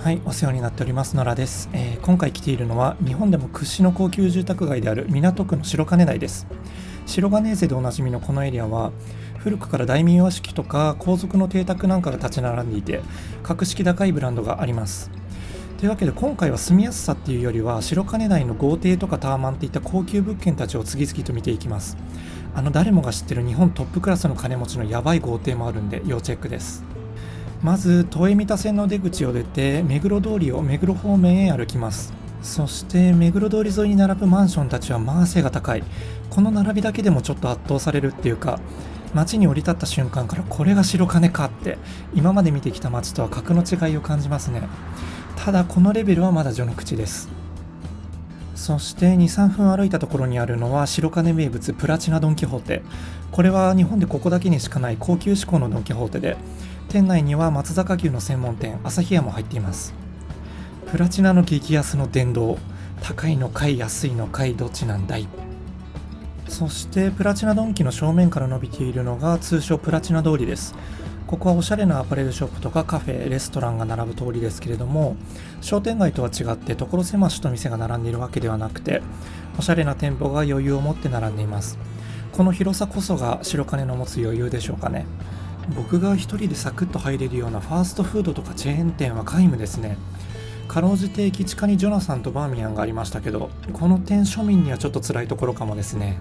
はい、お世話になっております野良です。今回来ているのは日本でも屈指の高級住宅街である港区の白金台です。白金衛星でおなじみのこのエリアは古くから大名屋敷とか皇族の邸宅なんかが立ち並んでいて、格式高いブランドがあります。というわけで今回は住みやすさっていうよりは白金台の豪邸とかタワマンっていった高級物件たちを次々と見ていきます。誰もが知ってる日本トップクラスの金持ちのヤバい豪邸もあるんで要チェックです。まず都営三田線の出口を出て目黒通りを目黒方面へ歩きます。そして目黒通り沿いに並ぶマンションたちはまあ背が高い。この並びだけでもちょっと圧倒されるっていうか、街に降り立った瞬間からこれが白金かって今まで見てきた街とは格の違いを感じますね。ただこのレベルはまだ序の口です。そして2、3分歩いたところにあるのは白金名物プラチナドン・キホーテ。これは日本でここだけにしかない高級志向のドン・キホーテで、店内には松坂牛の専門店旭屋も入っています。プラチナの激安の殿堂、高いのかい安いのかいどっちなんだい。そしてプラチナドンキの正面から伸びているのが通称プラチナ通りです。ここはおしゃれなアパレルショップとかカフェ、レストランが並ぶ通りですけれども、商店街とは違って所狭しと店が並んでいるわけではなくて、おしゃれな店舗が余裕を持って並んでいます。この広さこそが白金の持つ余裕でしょうかね。僕が一人でサクッと入れるようなファーストフードとかチェーン店は皆無ですね。かろうじて駅地下にジョナサンとバーミヤンがありましたけど、この点庶民にはちょっと辛いところかもですね。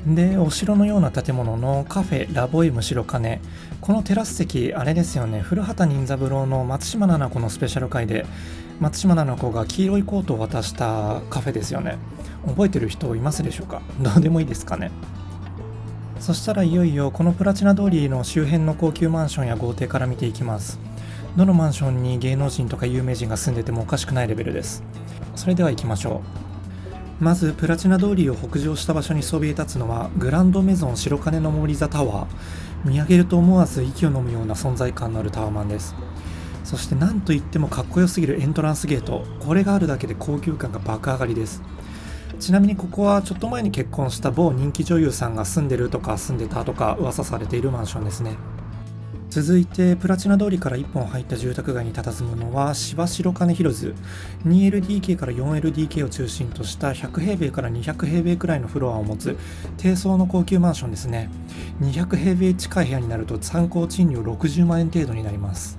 で、お城のような建物のカフェラボイム白金、このテラス席あれですよね、古畑任三郎の松島菜々子のスペシャル回で松島菜々子が黄色いコートを渡したカフェですよね。覚えてる人いますでしょうか。どうでもいいですかね。そしたらいよいよこのプラチナ通りの周辺の高級マンションや豪邸から見ていきます。どのマンションに芸能人とか有名人が住んでてもおかしくないレベルです。それでは行きましょう。まずプラチナ通りを北上した場所にそびえ立つのはグランドメゾン白金の森座タワー。見上げると思わず息を飲むような存在感のあるタワマンです。そして何といってもかっこよすぎるエントランスゲート、これがあるだけで高級感が爆上がりです。ちなみにここはちょっと前に結婚した某人気女優さんが住んでるとか住んでたとか噂されているマンションですね。続いてプラチナ通りから1本入った住宅街に佇むのは芝白金ヒルズ。 2LDK から 4LDK を中心とした100平米から200平米くらいのフロアを持つ低層の高級マンションですね。200平米近い部屋になると参考賃料60万円程度になります。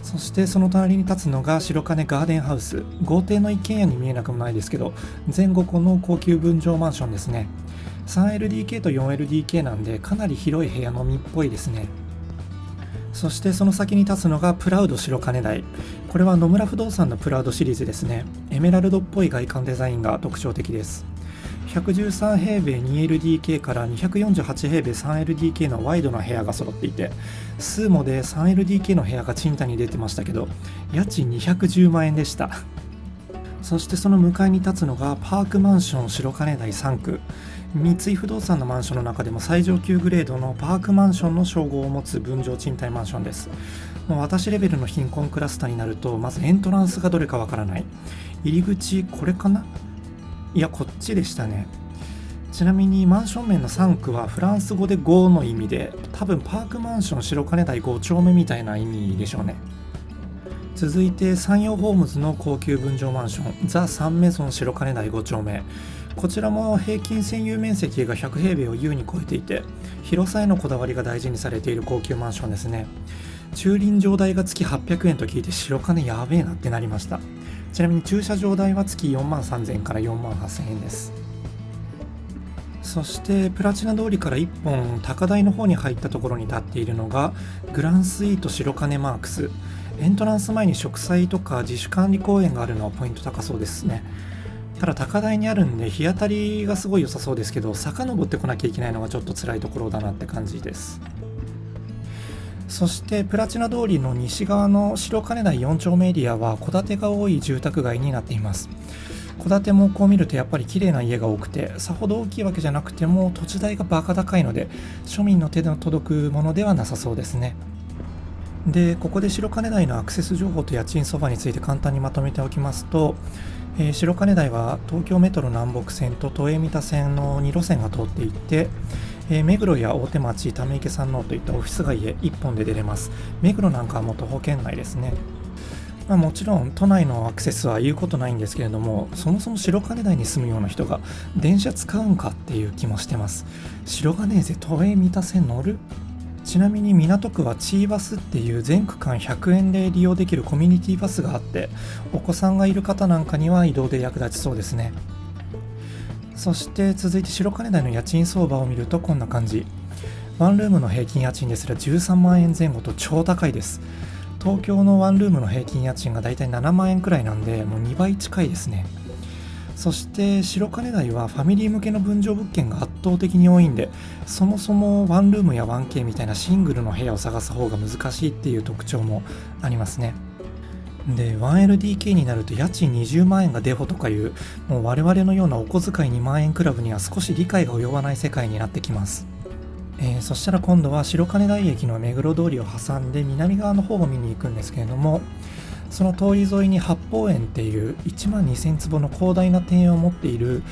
そしてその隣に立つのが白金ガーデンハウス。豪邸の一軒家に見えなくもないですけど、全5個の高級分譲マンションですね。 3LDK と 4LDK なんでかなり広い部屋飲みっぽいですね。そしてその先に立つのがプラウド白金台。これは野村不動産のプラウドシリーズですね。エメラルドっぽい外観デザインが特徴的です。113平米 2LDK から248平米 3LDK のワイドな部屋が揃っていて、スーモで 3LDK の部屋が賃貸に出てましたけど、家賃210万円でした。そしてその向かいに立つのがパークマンション白金台3区。三井不動産のマンションの中でも最上級グレードのパークマンションの称号を持つ分譲賃貸マンションです。もう私レベルの貧困クラスターになるとまずエントランスがどれかわからない。入り口これかな、いやこっちでしたね。ちなみにマンション名の3区はフランス語で5の意味で、多分パークマンション白金台5丁目みたいな意味でしょうね。続いて山陽ホームズの高級分譲マンションザ・サンメゾン白金台5丁目。こちらも平均占有面積が100平米を優に超えていて、広さへのこだわりが大事にされている高級マンションですね。駐輪場代が月800円と聞いて白金やべえなってなりました。ちなみに駐車場代は月4万3000円から4万8000円です。そしてプラチナ通りから1本高台の方に入ったところに立っているのがグランスイート白金マークス。エントランス前に植栽とか自主管理公園があるのはポイント高そうですね。ただ高台にあるんで日当たりがすごい良さそうですけど、坂登ってこなきゃいけないのがちょっと辛いところだなって感じです。そしてプラチナ通りの西側の白金台4丁目エリアは戸建てが多い住宅街になっています。戸建てもこう見るとやっぱり綺麗な家が多くて、さほど大きいわけじゃなくても土地代がバカ高いので庶民の手の届くものではなさそうですね。で、ここで白金台のアクセス情報と家賃相場について簡単にまとめておきますと、白金台は東京メトロ南北線と都営三田線の2路線が通っていて、目黒や大手町、溜池山王といったオフィス街へ1本で出れます。目黒なんかはもう徒歩圏内ですね。もちろん都内のアクセスは言うことないんですけれども、そもそも白金台に住むような人が電車使うんかっていう気もしてます。白金勢都営三田線乗る？ちなみに港区はチーバスっていう全区間100円で利用できるコミュニティバスがあって、お子さんがいる方なんかには移動で役立ちそうですね。そして続いて白金台の家賃相場を見るとこんな感じ。ワンルームの平均家賃ですら13万円前後と超高いです。東京のワンルームの平均家賃がだいたい7万円くらいなんで、もう2倍近いですね。そして白金台はファミリー向けの分譲物件が圧倒的に多いんで、そもそもワンルームや 1K みたいなシングルの部屋を探す方が難しいっていう特徴もありますね。で 1LDK になると家賃20万円がデフォとかいう、もう我々のようなお小遣い2万円クラブには少し理解が及ばない世界になってきます。そしたら今度は白金台駅の目黒通りを挟んで南側の方を見に行くんですけれども、その通り沿いに八芳園っていう1万2000坪の広大な庭園を持っている、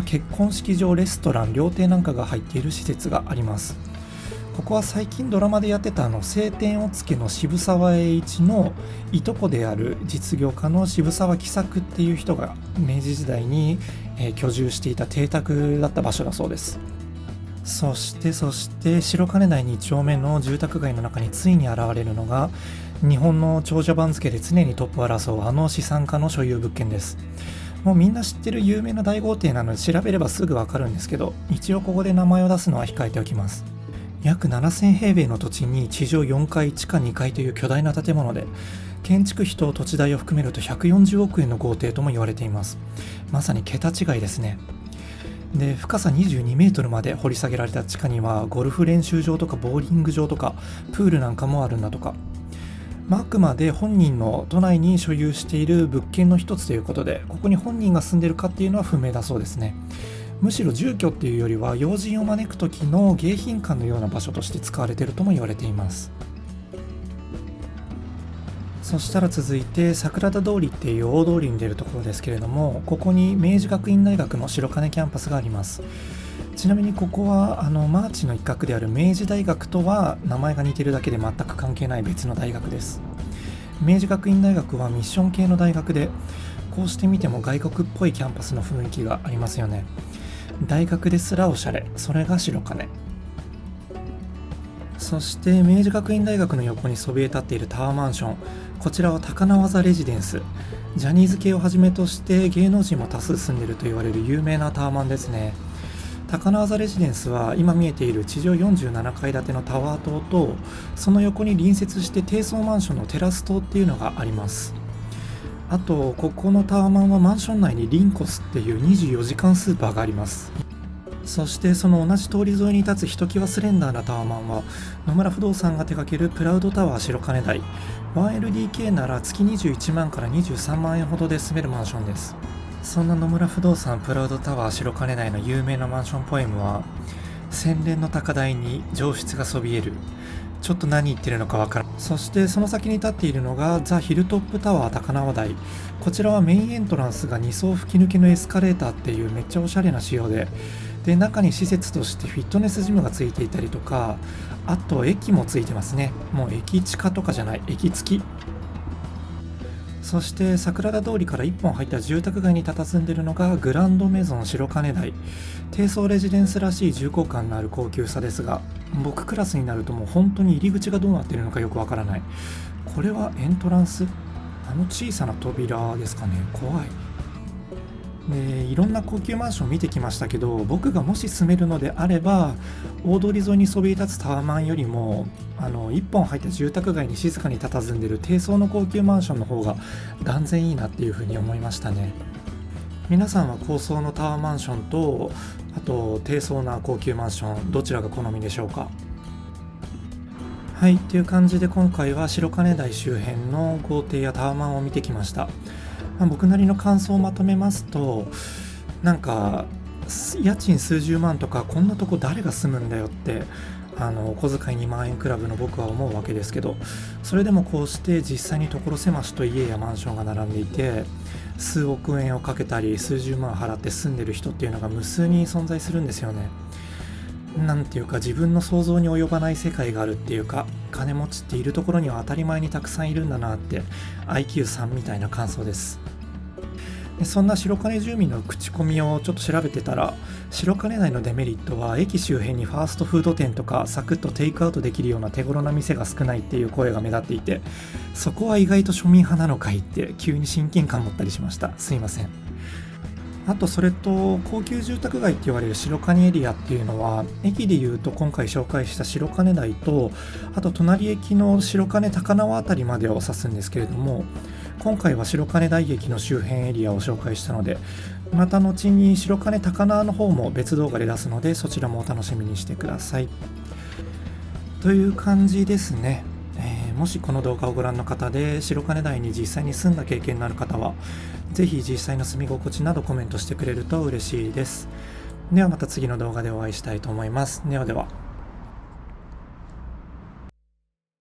結婚式場、レストラン、料亭なんかが入っている施設があります。ここは最近ドラマでやってた青天を衝けの渋沢栄一のいとこである実業家の渋沢喜作っていう人が明治時代に居住していた邸宅だった場所だそうです。そして白金台2丁目の住宅街の中についに現れるのが、日本の長者番付で常にトップを争うあの資産家の所有物件です。もうみんな知ってる有名な大豪邸なので調べればすぐわかるんですけど、一応ここで名前を出すのは控えておきます。約7000平米の土地に地上4階地下2階という巨大な建物で、建築費と土地代を含めると140億円の豪邸とも言われています。まさに桁違いですね。で深さ22メートルまで掘り下げられた地下にはゴルフ練習場とかボーリング場とかプールなんかもあるんだとか。あくまで本人の都内に所有している物件の一つということで、ここに本人が住んでるかっていうのは不明だそうですね。むしろ住居っていうよりは要人を招く時の迎賓館のような場所として使われているとも言われています。そしたら続いて桜田通りっていう大通りに出るところですけれども、ここに明治学院大学の白金キャンパスがあります。ちなみにここはマーチの一角である明治大学とは名前が似てるだけで全く関係ない別の大学です。明治学院大学はミッション系の大学で、こうして見ても外国っぽいキャンパスの雰囲気がありますよね。大学ですらおしゃれ、それが白金。そして明治学院大学の横にそびえ立っているタワーマンション、こちらは高輪座レジデンス。ジャニーズ系をはじめとして芸能人も多数住んでいると言われる有名なタワマンですね。高輪座レジデンスは今見えている地上47階建てのタワー棟と、その横に隣接して低層マンションのテラス棟っていうのがあります。あとここのタワマンはマンション内にリンコスっていう24時間スーパーがあります。そしてその同じ通り沿いに立つひときわスレンダーなタワマンは野村不動産が手掛けるプラウドタワー白金台。 1LDK なら月21万から23万円ほどで住めるマンションです。そんな野村不動産プラウドタワー白金台の有名なマンションポエムは、洗練の高台に上質がそびえる。ちょっと何言ってるのかわからん。そしてその先に立っているのがザ・ヒルトップタワー高輪台。こちらはメインエントランスが2層吹き抜けのエスカレーターっていうめっちゃおしゃれな仕様で、中に施設としてフィットネスジムがついていたりとか、あと駅もついてますね。もう駅地下とかじゃない、駅付き。そして桜田通りから1本入った住宅街に佇んでいるのがグランドメゾン白金台。低層レジデンスらしい重厚感のある高級さですが、僕クラスになるともう本当に入り口がどうなっているのかよくわからない。これはエントランス？小さな扉ですかね。怖い。いろんな高級マンション見てきましたけど、僕がもし住めるのであれば大通り沿いにそびえ立つタワマンよりも一本入った住宅街に静かに佇んでいる低層の高級マンションの方が断然いいなっていうふうに思いましたね。皆さんは高層のタワーマンションと、あと低層な高級マンション、どちらが好みでしょうか？はい、という感じで今回は白金台周辺の豪邸やタワマンを見てきました。僕なりの感想をまとめますと、なんか家賃数十万とかこんなとこ誰が住むんだよってお小遣い2万円クラブの僕は思うわけですけど、それでもこうして実際に所狭しと家やマンションが並んでいて、数億円をかけたり数十万払って住んでる人っていうのが無数に存在するんですよね。なんていうか自分の想像に及ばない世界があるっていうか、金持ちっているところには当たり前にたくさんいるんだなって IQ3 みたいな感想です。でそんな白金住民の口コミをちょっと調べてたら、白金内のデメリットは駅周辺にファーストフード店とかサクッとテイクアウトできるような手頃な店が少ないっていう声が目立っていて、そこは意外と庶民派なのかいって急に親近感持ったりしました。すいません。あとそれと高級住宅街って言われる白金エリアっていうのは、駅でいうと今回紹介した白金台と、あと隣駅の白金高輪あたりまでを指すんですけれども、今回は白金台駅の周辺エリアを紹介したので、また後に白金高輪の方も別動画で出すので、そちらもお楽しみにしてくださいという感じですね。もしこの動画をご覧の方で白金台に実際に住んだ経験のある方は、ぜひ実際の住み心地などコメントしてくれると嬉しいです。ではまた次の動画でお会いしたいと思います。ではでは。